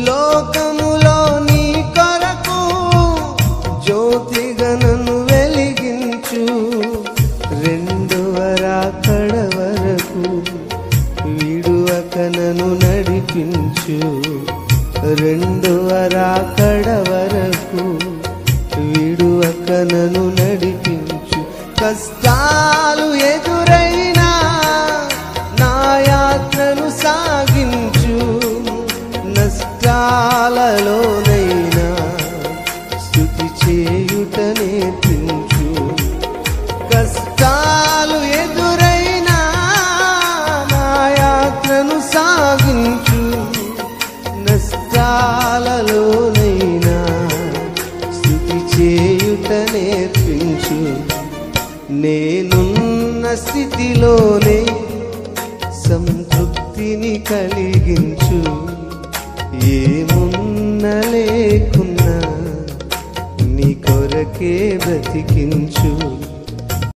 లోకములో నీ కొరకు జ్యోతిగా నన్ను వెలిగించు. రెండవ రాకడ వరకు విడువక నన్ను నడిపించు. రెండవ రాకడ వరకు విడువక నన్ను నడిపించు. కష్టాలు ఎదురైనా నా యాత్రను సాగించు. నష్టాలలోనైనా స్తుతి చేయుట నేర్పించు. కష్టాలు ఎదురైనా నా యాత్రను సాగించు. నష్టాలలోనైనా స్తుతి చేయుట నేర్పించు. నేనున్న స్థితిలోనే సంతృప్తిని కలిగించు. ఏమున్నా లేకున్నా నీ కొరకే బ్రతికించు.